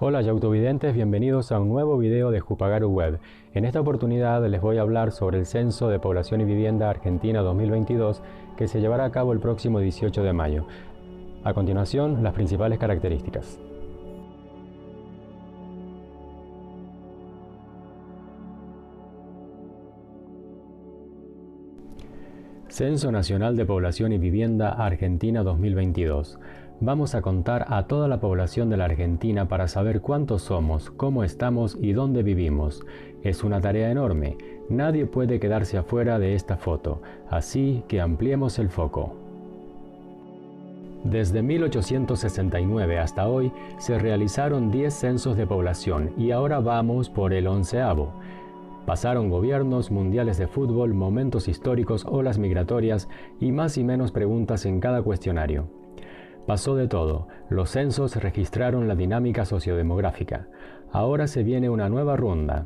Hola Yautovidentes, bienvenidos a un nuevo video de Jupagaru Web. En esta oportunidad les voy a hablar sobre el Censo de Población y Vivienda Argentina 2022 que se llevará a cabo el próximo 18 de mayo. A continuación, las principales características. Censo Nacional de Población y Vivienda Argentina 2022. Vamos a contar a toda la población de la Argentina para saber cuántos somos, cómo estamos y dónde vivimos. Es una tarea enorme. Nadie puede quedarse afuera de esta foto, así que ampliemos el foco. Desde 1869 hasta hoy se realizaron 10 censos de población y ahora vamos por el 11º. Pasaron gobiernos, mundiales de fútbol, momentos históricos, olas migratorias y más y menos preguntas en cada cuestionario. Pasó de todo. Los censos registraron la dinámica sociodemográfica. Ahora se viene una nueva ronda,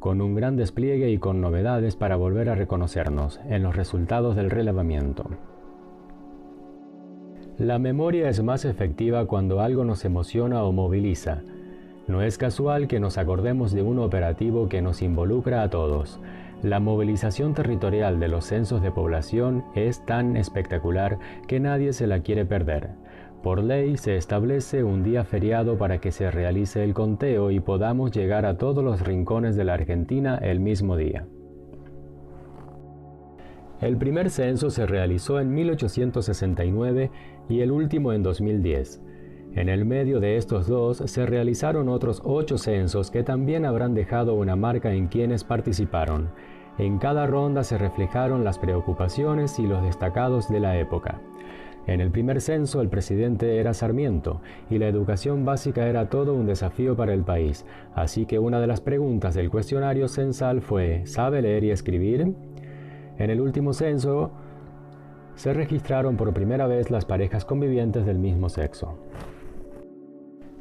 con un gran despliegue y con novedades para volver a reconocernos en los resultados del relevamiento. La memoria es más efectiva cuando algo nos emociona o moviliza. No es casual que nos acordemos de un operativo que nos involucra a todos. La movilización territorial de los censos de población es tan espectacular que nadie se la quiere perder. Por ley se establece un día feriado para que se realice el conteo y podamos llegar a todos los rincones de la Argentina el mismo día. El primer censo se realizó en 1869 y el último en 2010. En el medio de estos dos se realizaron otros 8 censos que también habrán dejado una marca en quienes participaron. En cada ronda se reflejaron las preocupaciones y los destacados de la época. En el primer censo el presidente era Sarmiento y la educación básica era todo un desafío para el país, así que una de las preguntas del cuestionario censal fue ¿sabe leer y escribir? En el último censo se registraron por primera vez las parejas convivientes del mismo sexo.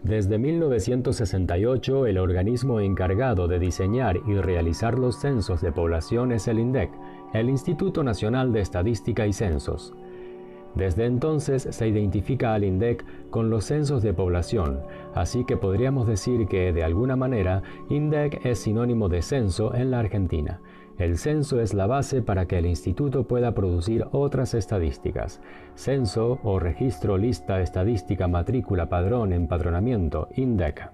Desde 1968, el organismo encargado de diseñar y realizar los censos de población es el INDEC, el Instituto Nacional de Estadística y Censos. Desde entonces se identifica al INDEC con los censos de población, así que podríamos decir que, de alguna manera, INDEC es sinónimo de censo en la Argentina. El censo es la base para que el instituto pueda producir otras estadísticas. Censo o registro, lista, estadística, matrícula, padrón, empadronamiento, INDEC.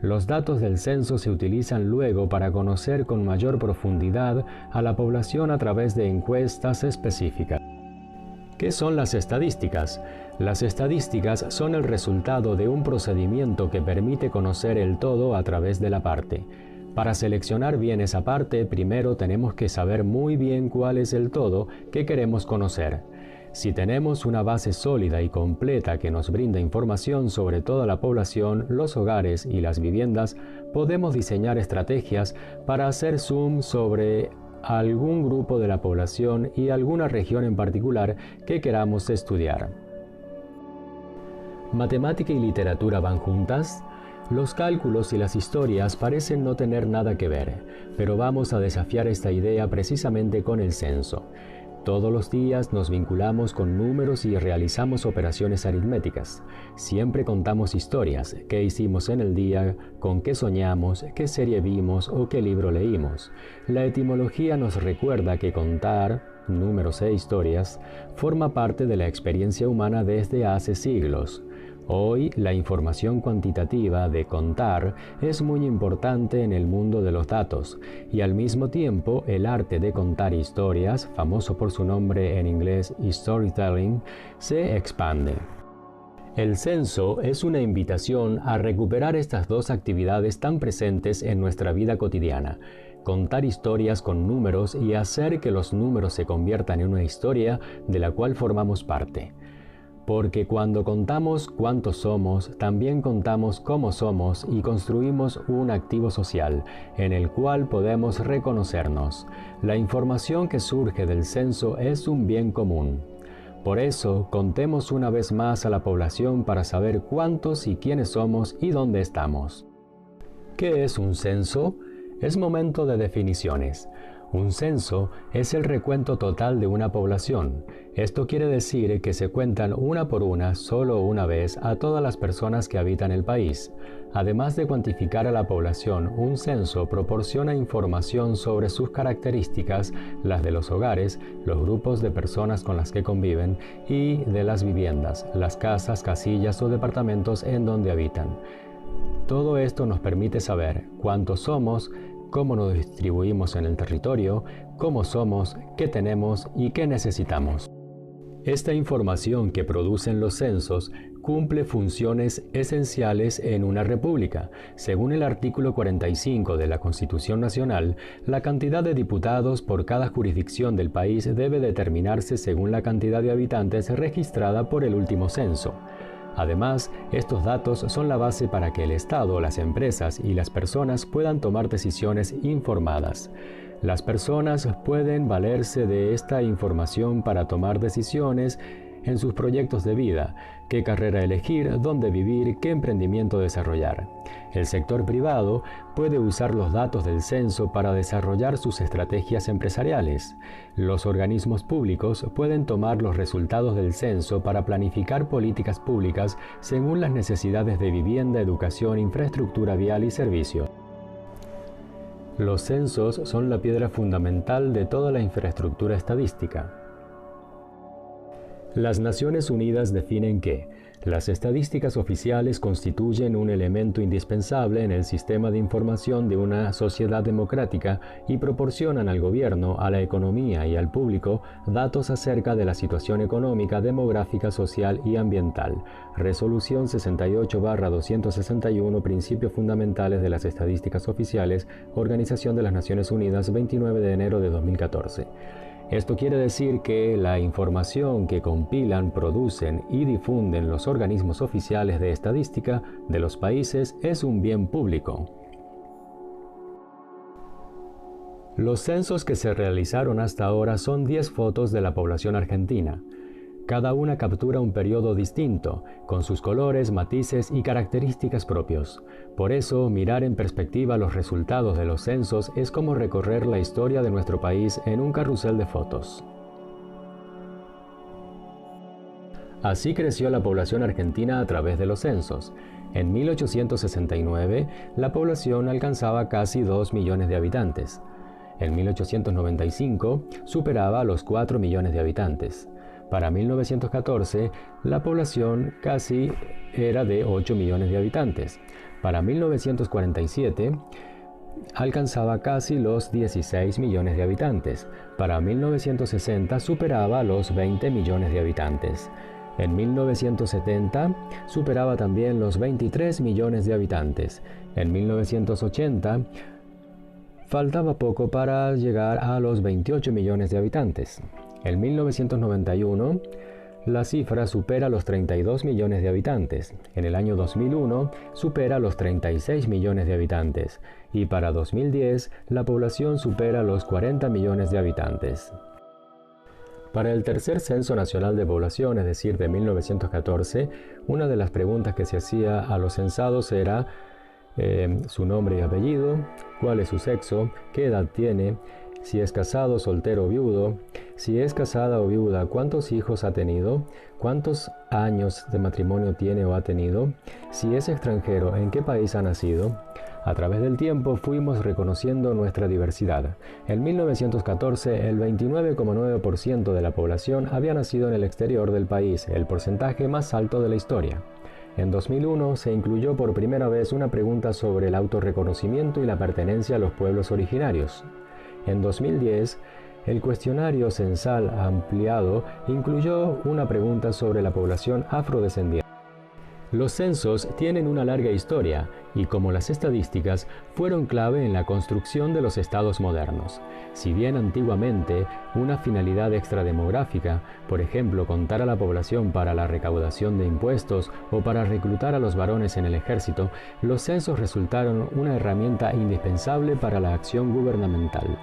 Los datos del censo se utilizan luego para conocer con mayor profundidad a la población a través de encuestas específicas. ¿Qué son las estadísticas? Las estadísticas son el resultado de un procedimiento que permite conocer el todo a través de la parte. Para seleccionar bien esa parte, primero tenemos que saber muy bien cuál es el todo que queremos conocer. Si tenemos una base sólida y completa que nos brinda información sobre toda la población, los hogares y las viviendas, podemos diseñar estrategias para hacer zoom sobre algún grupo de la población y alguna región en particular que queramos estudiar. ¿Matemática y literatura van juntas? Los cálculos y las historias parecen no tener nada que ver, pero vamos a desafiar esta idea precisamente con el censo. Todos los días nos vinculamos con números y realizamos operaciones aritméticas. Siempre contamos historias, qué hicimos en el día, con qué soñamos, qué serie vimos o qué libro leímos. La etimología nos recuerda que contar, números e historias, forma parte de la experiencia humana desde hace siglos. Hoy, la información cuantitativa de contar es muy importante en el mundo de los datos, y al mismo tiempo el arte de contar historias, famoso por su nombre en inglés storytelling, se expande. El censo es una invitación a recuperar estas dos actividades tan presentes en nuestra vida cotidiana: contar historias con números y hacer que los números se conviertan en una historia de la cual formamos parte. Porque cuando contamos cuántos somos, también contamos cómo somos y construimos un activo social en el cual podemos reconocernos. La información que surge del censo es un bien común. Por eso, contemos una vez más a la población para saber cuántos y quiénes somos y dónde estamos. ¿Qué es un censo? Es momento de definiciones. Un censo es el recuento total de una población. Esto quiere decir que se cuentan una por una, solo una vez, a todas las personas que habitan el país. Además de cuantificar a la población, un censo proporciona información sobre sus características, las de los hogares, los grupos de personas con las que conviven y de las viviendas, las casas, casillas o departamentos en donde habitan. Todo esto nos permite saber cuántos somos, cómo nos distribuimos en el territorio, cómo somos, qué tenemos y qué necesitamos. Esta información que producen los censos cumple funciones esenciales en una república. Según el artículo 45 de la Constitución Nacional, la cantidad de diputados por cada jurisdicción del país debe determinarse según la cantidad de habitantes registrada por el último censo. Además, estos datos son la base para que el Estado, las empresas y las personas puedan tomar decisiones informadas. Las personas pueden valerse de esta información para tomar decisiones en sus proyectos de vida, qué carrera elegir, dónde vivir, qué emprendimiento desarrollar. El sector privado puede usar los datos del censo para desarrollar sus estrategias empresariales. Los organismos públicos pueden tomar los resultados del censo para planificar políticas públicas según las necesidades de vivienda, educación, infraestructura vial y servicio. Los censos son la piedra fundamental de toda la infraestructura estadística. Las Naciones Unidas definen que las estadísticas oficiales constituyen un elemento indispensable en el sistema de información de una sociedad democrática y proporcionan al gobierno, a la economía y al público datos acerca de la situación económica, demográfica, social y ambiental. Resolución 68/261, Principios Fundamentales de las Estadísticas Oficiales, Organización de las Naciones Unidas, 29 de enero de 2014. Esto quiere decir que la información que compilan, producen y difunden los organismos oficiales de estadística de los países es un bien público. Los censos que se realizaron hasta ahora son 10 fotos de la población argentina. Cada una captura un periodo distinto, con sus colores, matices y características propios. Por eso, mirar en perspectiva los resultados de los censos es como recorrer la historia de nuestro país en un carrusel de fotos. Así creció la población argentina a través de los censos. En 1869, la población alcanzaba casi 2 millones de habitantes. En 1895, superaba los 4 millones de habitantes. Para 1914, la población casi era de 8 millones de habitantes. Para 1947, alcanzaba casi los 16 millones de habitantes. Para 1960, superaba los 20 millones de habitantes. En 1970, superaba también los 23 millones de habitantes. En 1980, faltaba poco para llegar a los 28 millones de habitantes. En 1991, la cifra supera los 32 millones de habitantes. En el año 2001, supera los 36 millones de habitantes. Y para 2010, la población supera los 40 millones de habitantes. Para el tercer Censo Nacional de Población, es decir, de 1914, una de las preguntas que se hacía a los censados era su nombre y apellido, cuál es su sexo, qué edad tiene, si es casado, soltero o viudo, si es casada o viuda, cuántos hijos ha tenido, cuántos años de matrimonio tiene o ha tenido, si es extranjero, en qué país ha nacido. A través del tiempo fuimos reconociendo nuestra diversidad. En 1914, el 29,9% de la población había nacido en el exterior del país, el porcentaje más alto de la historia. En 2001 se incluyó por primera vez una pregunta sobre el autorreconocimiento y la pertenencia a los pueblos originarios. En 2010, el cuestionario censal ampliado incluyó una pregunta sobre la población afrodescendiente. Los censos tienen una larga historia y, como las estadísticas, fueron clave en la construcción de los estados modernos. Si bien antiguamente una finalidad extrademográfica, por ejemplo contar a la población para la recaudación de impuestos o para reclutar a los varones en el ejército, los censos resultaron una herramienta indispensable para la acción gubernamental.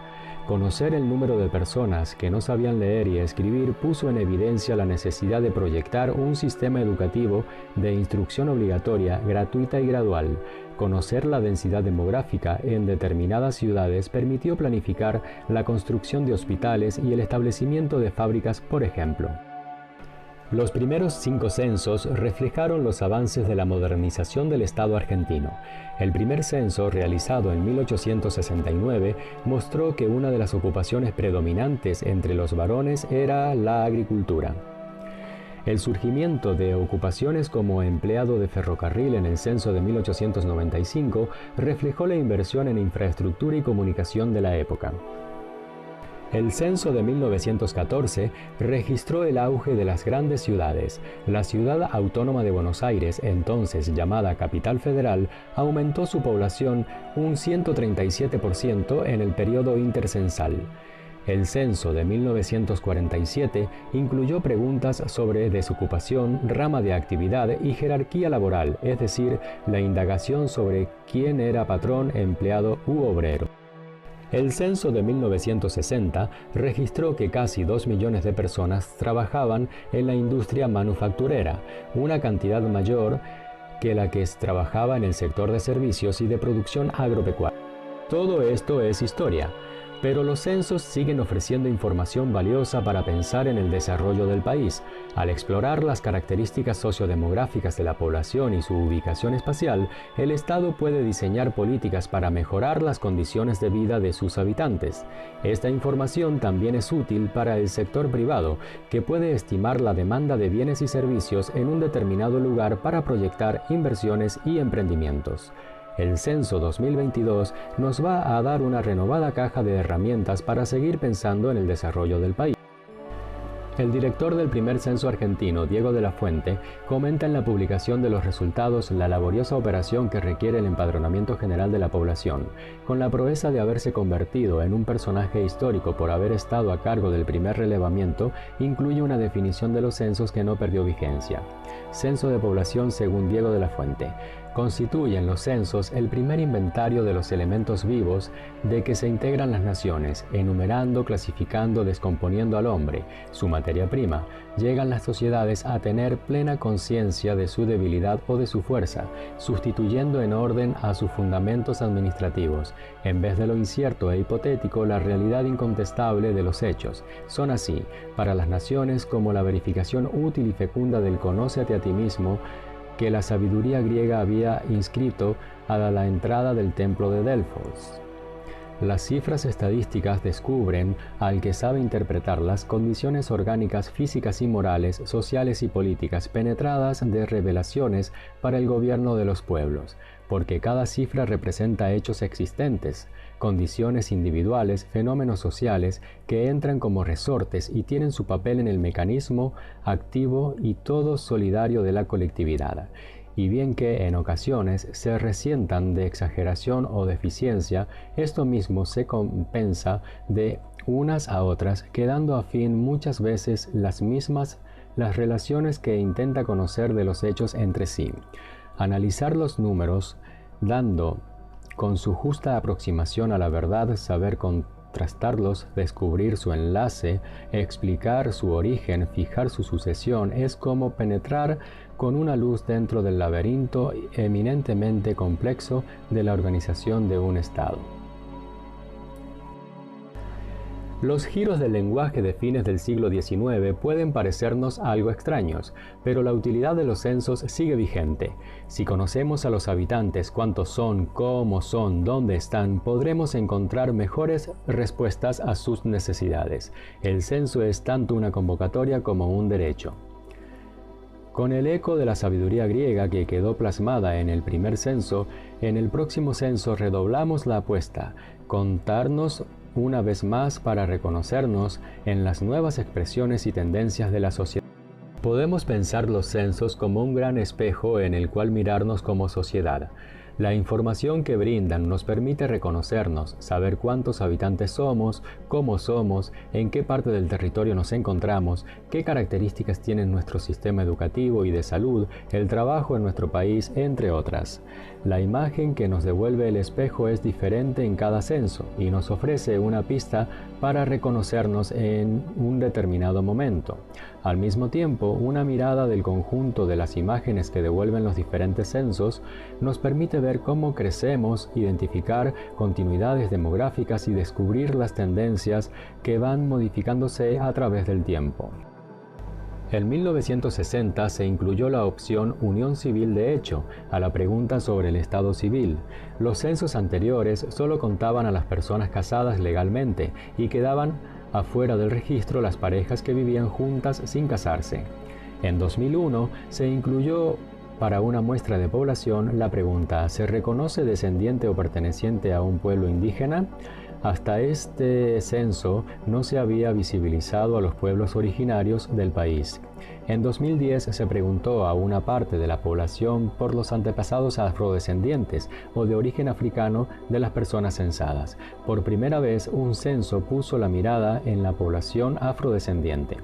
Conocer el número de personas que no sabían leer y escribir puso en evidencia la necesidad de proyectar un sistema educativo de instrucción obligatoria, gratuita y gradual. Conocer la densidad demográfica en determinadas ciudades permitió planificar la construcción de hospitales y el establecimiento de fábricas, por ejemplo. Los primeros 5 censos reflejaron los avances de la modernización del Estado argentino. El primer censo, realizado en 1869, mostró que una de las ocupaciones predominantes entre los varones era la agricultura. El surgimiento de ocupaciones como empleado de ferrocarril en el censo de 1895 reflejó la inversión en infraestructura y comunicación de la época. El censo de 1914 registró el auge de las grandes ciudades. La ciudad autónoma de Buenos Aires, entonces llamada Capital Federal, aumentó su población un 137% en el periodo intercensal. El censo de 1947 incluyó preguntas sobre desocupación, rama de actividad y jerarquía laboral, es decir, la indagación sobre quién era patrón, empleado u obrero. El censo de 1960 registró que casi 2 millones de personas trabajaban en la industria manufacturera, una cantidad mayor que la que trabajaba en el sector de servicios y de producción agropecuaria. Todo esto es historia, pero los censos siguen ofreciendo información valiosa para pensar en el desarrollo del país. Al explorar las características sociodemográficas de la población y su ubicación espacial, el Estado puede diseñar políticas para mejorar las condiciones de vida de sus habitantes. Esta información también es útil para el sector privado, que puede estimar la demanda de bienes y servicios en un determinado lugar para proyectar inversiones y emprendimientos. El Censo 2022 nos va a dar una renovada caja de herramientas para seguir pensando en el desarrollo del país. El director del primer censo argentino, Diego de la Fuente, comenta en la publicación de los resultados la laboriosa operación que requiere el empadronamiento general de la población. Con la proeza de haberse convertido en un personaje histórico por haber estado a cargo del primer relevamiento, incluye una definición de los censos que no perdió vigencia. Censo de población según Diego de la Fuente. Constituyen los censos el primer inventario de los elementos vivos de que se integran las naciones, enumerando, clasificando, descomponiendo al hombre, su materia prima. Llegan las sociedades a tener plena conciencia de su debilidad o de su fuerza, sustituyendo en orden a sus fundamentos administrativos, en vez de lo incierto e hipotético, la realidad incontestable de los hechos. Son así, para las naciones, como la verificación útil y fecunda del conócete a ti mismo, que la sabiduría griega había inscrito a la entrada del templo de Delfos. Las cifras estadísticas descubren, al que sabe interpretarlas, condiciones orgánicas, físicas y morales, sociales y políticas, penetradas de revelaciones para el gobierno de los pueblos, porque cada cifra representa hechos existentes, condiciones individuales, fenómenos sociales que entran como resortes y tienen su papel en el mecanismo activo y todo solidario de la colectividad. Y bien que en ocasiones se resientan de exageración o deficiencia, esto mismo se compensa de unas a otras, quedando a fin muchas veces las mismas las relaciones que intenta conocer de los hechos entre sí. Analizar los números, dando con su justa aproximación a la verdad, saber contrastarlos, descubrir su enlace, explicar su origen, fijar su sucesión, es como penetrar con una luz dentro del laberinto eminentemente complejo de la organización de un Estado. Los giros del lenguaje de fines del siglo XIX pueden parecernos algo extraños, pero la utilidad de los censos sigue vigente. Si conocemos a los habitantes, cuántos son, cómo son, dónde están, podremos encontrar mejores respuestas a sus necesidades. El censo es tanto una convocatoria como un derecho. Con el eco de la sabiduría griega que quedó plasmada en el primer censo, en el próximo censo redoblamos la apuesta, contarnos una vez más para reconocernos en las nuevas expresiones y tendencias de la sociedad. Podemos pensar los censos como un gran espejo en el cual mirarnos como sociedad. La información que brindan nos permite reconocernos, saber cuántos habitantes somos, cómo somos, en qué parte del territorio nos encontramos, qué características tiene nuestro sistema educativo y de salud, el trabajo en nuestro país, entre otras. La imagen que nos devuelve el espejo es diferente en cada censo y nos ofrece una pista para reconocernos en un determinado momento. Al mismo tiempo, una mirada del conjunto de las imágenes que devuelven los diferentes censos nos permite ver cómo crecemos, identificar continuidades demográficas y descubrir las tendencias que van modificándose a través del tiempo. En 1960 se incluyó la opción unión civil de hecho a la pregunta sobre el estado civil. Los censos anteriores solo contaban a las personas casadas legalmente y quedaban afuera del registro las parejas que vivían juntas sin casarse. En 2001 se incluyó para una muestra de población la pregunta ¿se reconoce descendiente o perteneciente a un pueblo indígena? Hasta este censo no se había visibilizado a los pueblos originarios del país. En 2010 se preguntó a una parte de la población por los antepasados afrodescendientes o de origen africano de las personas censadas. Por primera vez, un censo puso la mirada en la población afrodescendiente.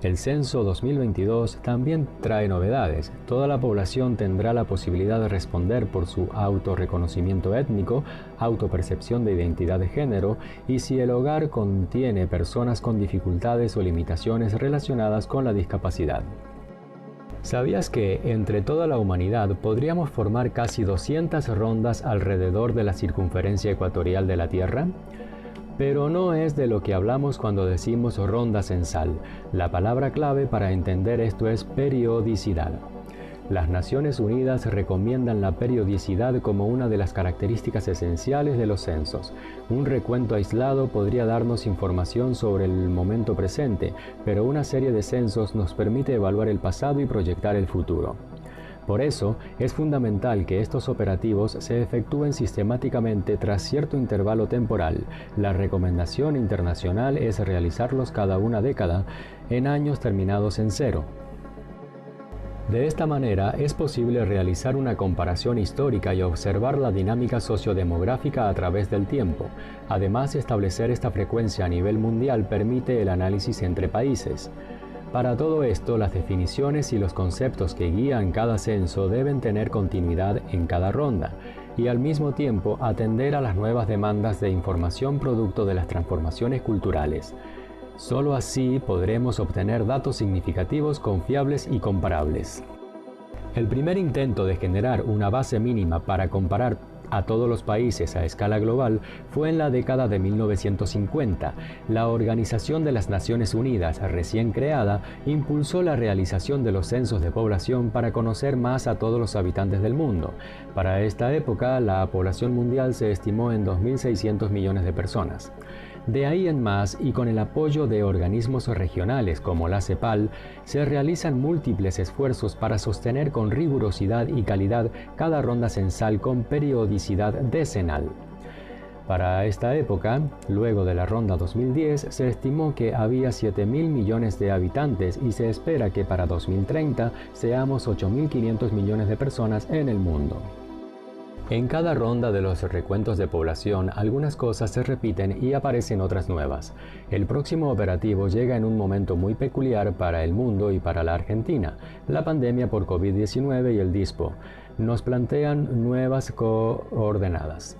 El censo 2022 también trae novedades. Toda la población tendrá la posibilidad de responder por su autorreconocimiento étnico, autopercepción de identidad de género y si el hogar contiene personas con dificultades o limitaciones relacionadas con la discapacidad. ¿Sabías que entre toda la humanidad podríamos formar casi 200 rondas alrededor de la circunferencia ecuatorial de la Tierra? Pero no es de lo que hablamos cuando decimos ronda censal. La palabra clave para entender esto es periodicidad. Las Naciones Unidas recomiendan la periodicidad como una de las características esenciales de los censos. Un recuento aislado podría darnos información sobre el momento presente, pero una serie de censos nos permite evaluar el pasado y proyectar el futuro. Por eso, es fundamental que estos operativos se efectúen sistemáticamente tras cierto intervalo temporal. La recomendación internacional es realizarlos cada una década, en años terminados en cero. De esta manera, es posible realizar una comparación histórica y observar la dinámica sociodemográfica a través del tiempo. Además, establecer esta frecuencia a nivel mundial permite el análisis entre países. Para todo esto, las definiciones y los conceptos que guían cada censo deben tener continuidad en cada ronda y al mismo tiempo atender a las nuevas demandas de información producto de las transformaciones culturales. Solo así podremos obtener datos significativos, confiables y comparables. El primer intento de generar una base mínima para comparar a todos los países a escala global fue en la década de 1950. La Organización de las Naciones Unidas, recién creada, impulsó la realización de los censos de población para conocer más a todos los habitantes del mundo. Para esta época, la población mundial se estimó en 2.600 millones de personas. De ahí en más, y con el apoyo de organismos regionales como la CEPAL, se realizan múltiples esfuerzos para sostener con rigurosidad y calidad cada ronda censal con periodicidad decenal. Para esta época, luego de la ronda 2010, se estimó que había 7.000 millones de habitantes y se espera que para 2030 seamos 8.500 millones de personas en el mundo. En cada ronda de los recuentos de población, algunas cosas se repiten y aparecen otras nuevas. El próximo operativo llega en un momento muy peculiar para el mundo y para la Argentina. La pandemia por COVID-19 y el DISPO nos plantean nuevas coordenadas.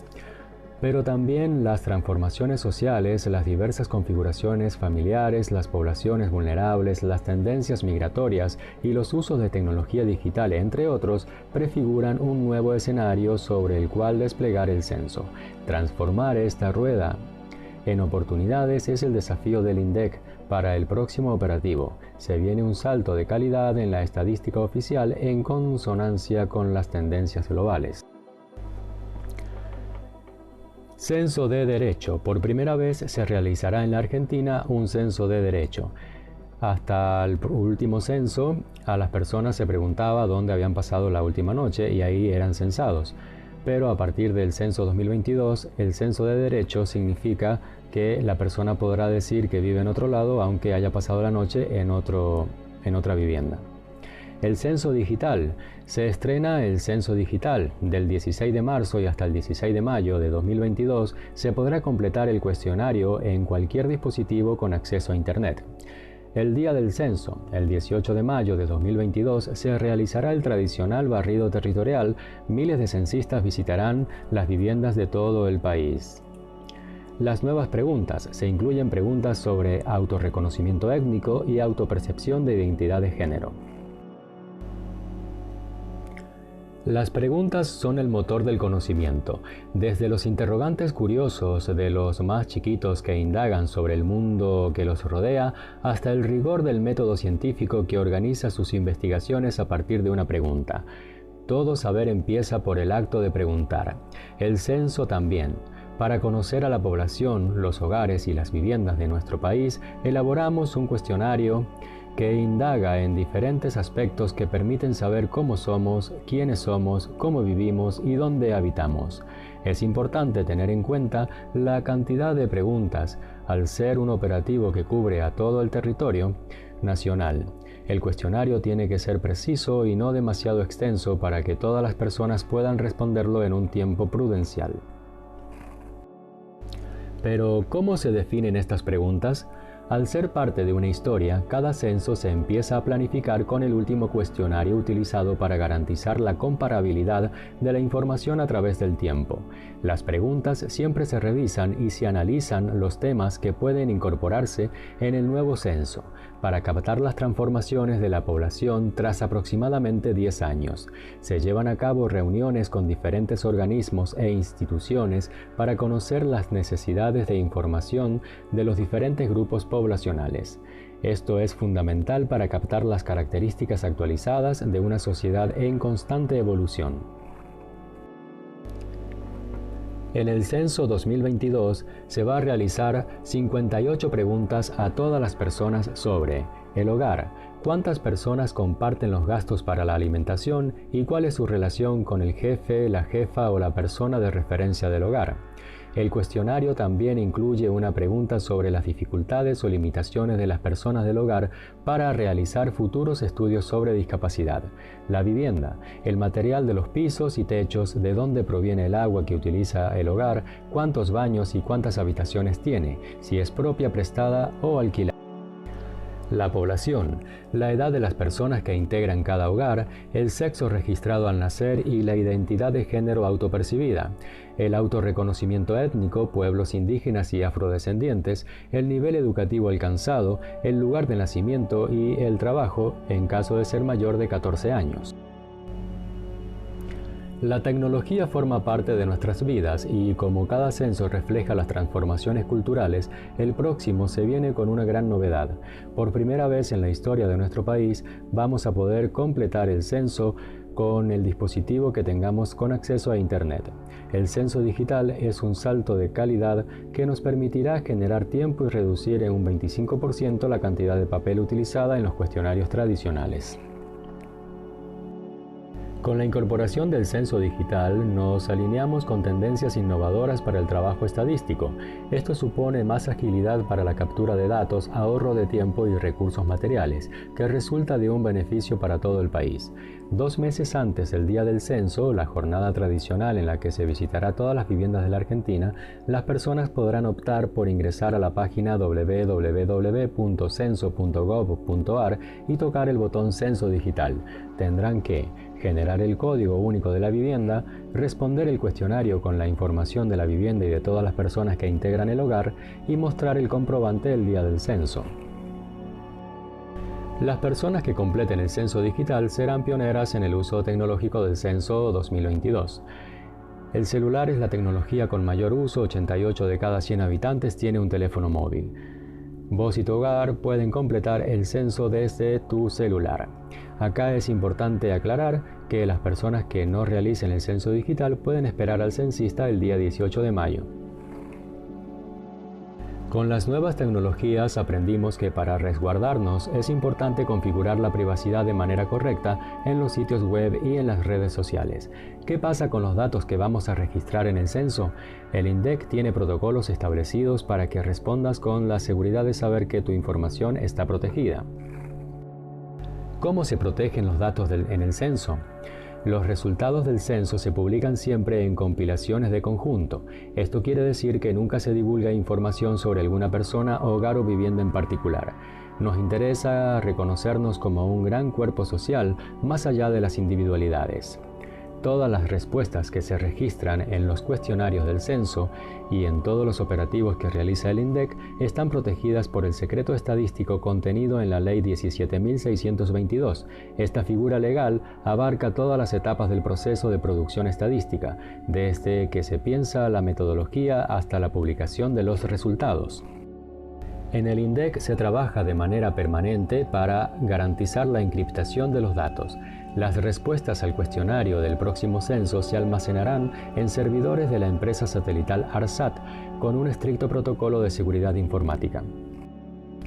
Pero también las transformaciones sociales, las diversas configuraciones familiares, las poblaciones vulnerables, las tendencias migratorias y los usos de tecnología digital, entre otros, prefiguran un nuevo escenario sobre el cual desplegar el censo. Transformar esta rueda en oportunidades es el desafío del INDEC para el próximo operativo. Se viene un salto de calidad en la estadística oficial en consonancia con las tendencias globales. Censo de derecho. Por primera vez se realizará en la Argentina un censo de derecho. Hasta el último censo, a las personas se preguntaba dónde habían pasado la última noche y ahí eran censados. Pero a partir del censo 2022, el censo de derecho significa que la persona podrá decir que vive en otro lado aunque haya pasado la noche en otra vivienda. El censo digital. Se estrena el censo digital. Del 16 de marzo y hasta el 16 de mayo de 2022 se podrá completar el cuestionario en cualquier dispositivo con acceso a Internet. El día del censo, el 18 de mayo de 2022, se realizará el tradicional barrido territorial. Miles de censistas visitarán las viviendas de todo el país. Las nuevas preguntas. Se incluyen preguntas sobre autorreconocimiento étnico y autopercepción de identidad de género. Las preguntas son el motor del conocimiento. Desde los interrogantes curiosos de los más chiquitos que indagan sobre el mundo que los rodea, hasta el rigor del método científico que organiza sus investigaciones a partir de una pregunta. Todo saber empieza por el acto de preguntar. El censo también. Para conocer a la población, los hogares y las viviendas de nuestro país, elaboramos un cuestionario que indaga en diferentes aspectos que permiten saber cómo somos, quiénes somos, cómo vivimos y dónde habitamos. Es importante tener en cuenta la cantidad de preguntas, al ser un operativo que cubre a todo el territorio nacional. El cuestionario tiene que ser preciso y no demasiado extenso para que todas las personas puedan responderlo en un tiempo prudencial. Pero, ¿cómo se definen estas preguntas? Al ser parte de una historia, cada censo se empieza a planificar con el último cuestionario utilizado para garantizar la comparabilidad de la información a través del tiempo. Las preguntas siempre se revisan y se analizan los temas que pueden incorporarse en el nuevo censo, para captar las transformaciones de la población tras aproximadamente 10 años. Se llevan a cabo reuniones con diferentes organismos e instituciones para conocer las necesidades de información de los diferentes grupos poblacionales. Esto es fundamental para captar las características actualizadas de una sociedad en constante evolución. En el censo 2022 se va a realizar 58 preguntas a todas las personas sobre el hogar, cuántas personas comparten los gastos para la alimentación y cuál es su relación con el jefe, la jefa o la persona de referencia del hogar. El cuestionario también incluye una pregunta sobre las dificultades o limitaciones de las personas del hogar para realizar futuros estudios sobre discapacidad. La vivienda, el material de los pisos y techos, de dónde proviene el agua que utiliza el hogar, cuántos baños y cuántas habitaciones tiene, si es propia, prestada o alquilada. La población, la edad de las personas que integran cada hogar, el sexo registrado al nacer y la identidad de género autopercibida, el autorreconocimiento étnico, pueblos indígenas y afrodescendientes, el nivel educativo alcanzado, el lugar de nacimiento y el trabajo en caso de ser mayor de 14 años. La tecnología forma parte de nuestras vidas y como cada censo refleja las transformaciones culturales, el próximo se viene con una gran novedad. Por primera vez en la historia de nuestro país vamos a poder completar el censo con el dispositivo que tengamos con acceso a Internet. El censo digital es un salto de calidad que nos permitirá generar tiempo y reducir en un 25% la cantidad de papel utilizada en los cuestionarios tradicionales. Con la incorporación del censo digital nos alineamos con tendencias innovadoras para el trabajo estadístico. Esto supone más agilidad para la captura de datos, ahorro de tiempo y recursos materiales, que resulta de un beneficio para todo el país. 2 meses antes del día del censo, la jornada tradicional en la que se visitará todas las viviendas de la Argentina, las personas podrán optar por ingresar a la página www.censo.gov.ar y tocar el botón Censo Digital. Tendrán que generar el código único de la vivienda, responder el cuestionario con la información de la vivienda y de todas las personas que integran el hogar y mostrar el comprobante el día del censo. Las personas que completen el censo digital serán pioneras en el uso tecnológico del censo 2022. El celular es la tecnología con mayor uso, 88 de cada 100 habitantes tiene un teléfono móvil. Vos y tu hogar pueden completar el censo desde tu celular. Acá es importante aclarar que las personas que no realicen el censo digital pueden esperar al censista el día 18 de mayo. Con las nuevas tecnologías aprendimos que para resguardarnos es importante configurar la privacidad de manera correcta en los sitios web y en las redes sociales. ¿Qué pasa con los datos que vamos a registrar en el censo? El INDEC tiene protocolos establecidos para que respondas con la seguridad de saber que tu información está protegida. ¿Cómo se protegen los datos en el censo? Los resultados del censo se publican siempre en compilaciones de conjunto. Esto quiere decir que nunca se divulga información sobre alguna persona, hogar o vivienda en particular. Nos interesa reconocernos como un gran cuerpo social más allá de las individualidades. Todas las respuestas que se registran en los cuestionarios del censo y en todos los operativos que realiza el INDEC están protegidas por el secreto estadístico contenido en la Ley 17.622. Esta figura legal abarca todas las etapas del proceso de producción estadística, desde que se piensa la metodología hasta la publicación de los resultados. En el INDEC se trabaja de manera permanente para garantizar la encriptación de los datos. Las respuestas al cuestionario del próximo censo se almacenarán en servidores de la empresa satelital ARSAT con un estricto protocolo de seguridad informática.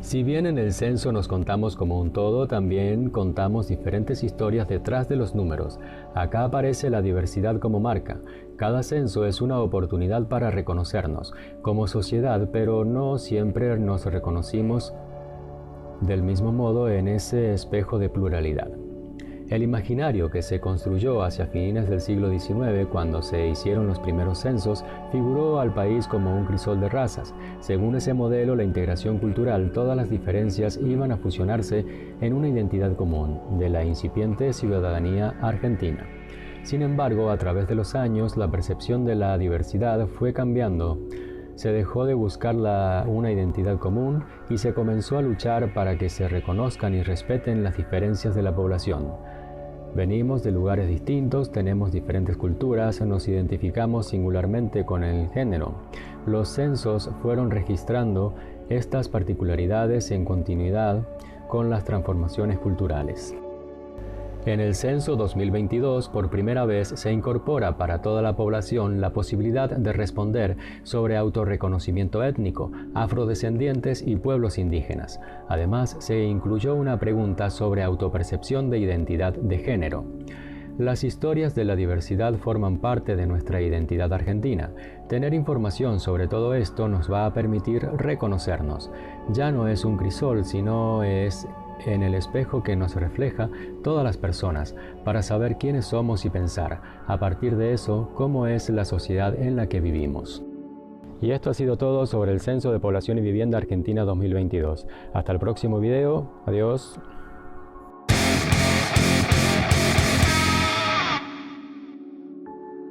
Si bien en el censo nos contamos como un todo, también contamos diferentes historias detrás de los números. Acá aparece la diversidad como marca. Cada censo es una oportunidad para reconocernos como sociedad, pero no siempre nos reconocimos del mismo modo en ese espejo de pluralidad. El imaginario que se construyó hacia fines del siglo XIX, cuando se hicieron los primeros censos, figuró al país como un crisol de razas. Según ese modelo, la integración cultural, todas las diferencias iban a fusionarse en una identidad común de la incipiente ciudadanía argentina. Sin embargo, a través de los años, la percepción de la diversidad fue cambiando. Se dejó de buscar una identidad común y se comenzó a luchar para que se reconozcan y respeten las diferencias de la población. Venimos de lugares distintos, tenemos diferentes culturas, nos identificamos singularmente con el género. Los censos fueron registrando estas particularidades en continuidad con las transformaciones culturales. En el censo 2022, por primera vez, se incorpora para toda la población la posibilidad de responder sobre autorreconocimiento étnico, afrodescendientes y pueblos indígenas. Además, se incluyó una pregunta sobre autopercepción de identidad de género. Las historias de la diversidad forman parte de nuestra identidad argentina. Tener información sobre todo esto nos va a permitir reconocernos. Ya no es un crisol, sino es en el espejo que nos refleja todas las personas, para saber quiénes somos y pensar, a partir de eso, cómo es la sociedad en la que vivimos. Y esto ha sido todo sobre el Censo de Población y Vivienda Argentina 2022. Hasta el próximo video. Adiós.